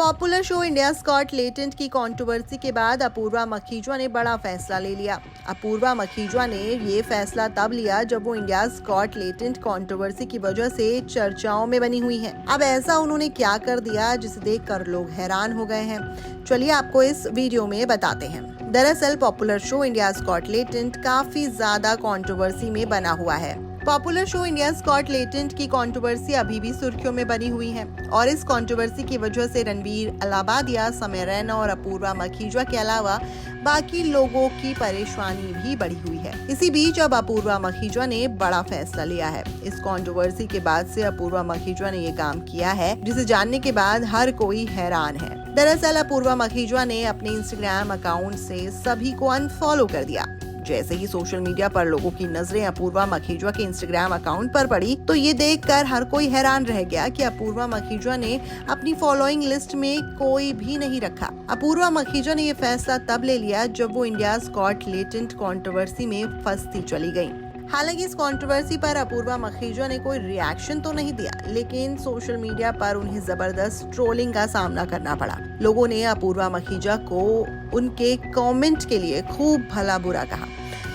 Popular show India's got talent की controversy के बाद अपूर्वा मखीजा ने बड़ा फैसला ले लिया। अपूर्वा मखीजा ने ये फैसला तब लिया जब वो इंडियाज गॉट टैलेंट कंट्रोवर्सी की वजह से चर्चाओं में बनी हुई हैं। अब ऐसा उन्होंने क्या कर दिया जिसे देखकर लोग हैरान हो गए हैं। चलिए आपको इस वीडियो में बताते हैं। दरअसल popular show India's got talent काफी ज्यादा कंट्रोवर्सी में बना हुआ है। Popular show India's got talent की कंट्रोवर्सी अभी भी सुर्खियों में बनी हुई है और इस कंट्रोवर्सी की वजह से रणवीर अलाहाबादिया, समय रैना और अपूर्वा मखीजा के अलावा बाकी लोगों की परेशानी भी बढ़ी हुई है। इसी बीच अब अपूर्वा मखीजा ने बड़ा फैसला लिया है। इस कंट्रोवर्सी के बाद से अपूर्वा मखीजा ने ये काम किया है जिसे जानने के बाद हर कोई हैरान है। दरअसल अपूर्वा मखीजा ने अपने इंस्टाग्राम अकाउंट से सभी को अनफॉलो कर दिया। जैसे ही सोशल मीडिया पर लोगों की नजरें अपूर्वा मखीजा के इंस्टाग्राम अकाउंट पर पड़ी तो ये देखकर हर कोई हैरान रह गया कि अपूर्वा मखीजा ने अपनी फॉलोइंग लिस्ट में कोई भी नहीं रखा। अपूर्वा मखीजा ने ये फैसला तब ले लिया जब वो इंडियाज गॉट टैलेंट कंट्रोवर्सी में फंसती चली गयी। हालांकि इस कंट्रोवर्सी पर अपूर्वा मखीजा ने कोई रिएक्शन तो नहीं दिया, लेकिन सोशल मीडिया पर उन्हें जबरदस्त ट्रोलिंग का सामना करना पड़ा। लोगों ने अपूर्वा मखीजा को उनके कमेंट के लिए खूब भला बुरा कहा।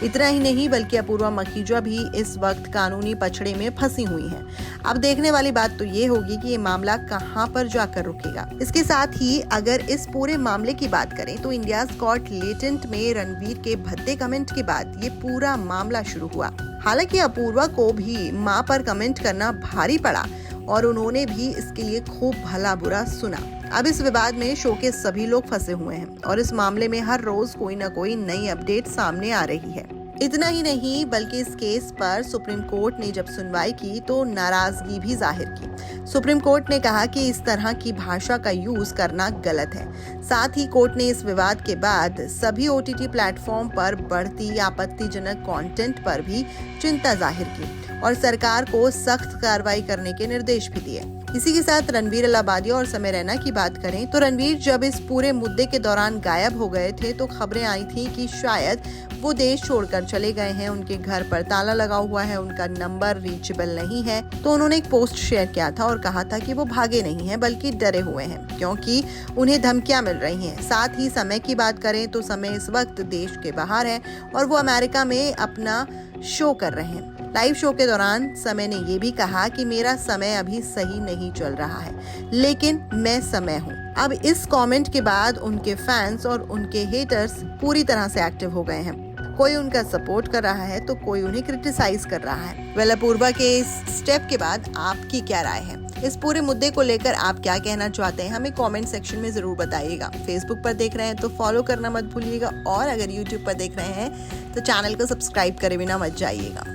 इतना ही नहीं बल्कि अपूर्वा मखीजा भी इस वक्त कानूनी पछड़े में फंसी हुई हैं। अब देखने वाली बात तो ये होगी कि ये मामला कहां पर जाकर रुकेगा। इसके साथ ही अगर इस पूरे मामले की बात करें तो इंडियाज गॉट टैलेंट में रणवीर के भद्दे कमेंट के बाद ये पूरा मामला शुरू हुआ। हालांकि अपूर्वा को भी मां पर कमेंट करना भारी पड़ा और उन्होंने भी इसके लिए खूब भला बुरा सुना। अब इस विवाद में शो के सभी लोग फंसे हुए हैं और इस मामले में हर रोज कोई न कोई नई अपडेट सामने आ रही है। इतना ही नहीं बल्कि इस केस पर सुप्रीम कोर्ट ने जब सुनवाई की तो नाराजगी भी जाहिर की। सुप्रीम कोर्ट ने कहा कि इस तरह की भाषा का यूज करना गलत है। साथ ही कोर्ट ने इस विवाद के बाद सभी OTT प्लेटफॉर्म पर बढ़ती आपत्तिजनक कंटेंट पर भी चिंता जाहिर की और सरकार को सख्त कार्रवाई करने के निर्देश भी दिए। इसी के साथ रणवीर अलाहाबादिया और समय रैना की बात करें तो रणवीर जब इस पूरे मुद्दे के दौरान गायब हो गए थे तो खबरें आई थी कि शायद वो देश छोड़कर चले गए हैं, उनके घर पर ताला लगा हुआ है, उनका नंबर रीचेबल नहीं है। तो उन्होंने एक पोस्ट शेयर किया था और कहा था कि वो भागे नहीं हैं बल्कि डरे हुए हैं क्योंकि उन्हें धमकियां मिल रही हैं। साथ ही समय की बात करें तो समय इस वक्त देश के बाहर है और वो अमेरिका में अपना शो कर रहे हैं। लाइव शो के दौरान समय ने ये भी कहा कि मेरा समय अभी सही नहीं चल रहा है, लेकिन मैं समय हूँ। अब इस कमेंट के बाद उनके फैंस और उनके हेटर्स पूरी तरह से एक्टिव हो गए हैं। कोई उनका सपोर्ट कर रहा है तो कोई उन्हें क्रिटिसाइज कर रहा है। अपूर्वा के इस स्टेप के बाद आपकी क्या राय है? इस पूरे मुद्दे को लेकर आप क्या कहना चाहते हैं हमें कमेंट सेक्शन में जरूर बताइएगा। फेसबुक पर देख रहे हैं तो फॉलो करना मत भूलिएगा और अगर यूट्यूब पर देख रहे हैं तो चैनल को सब्सक्राइब करे बिना मत जाइएगा।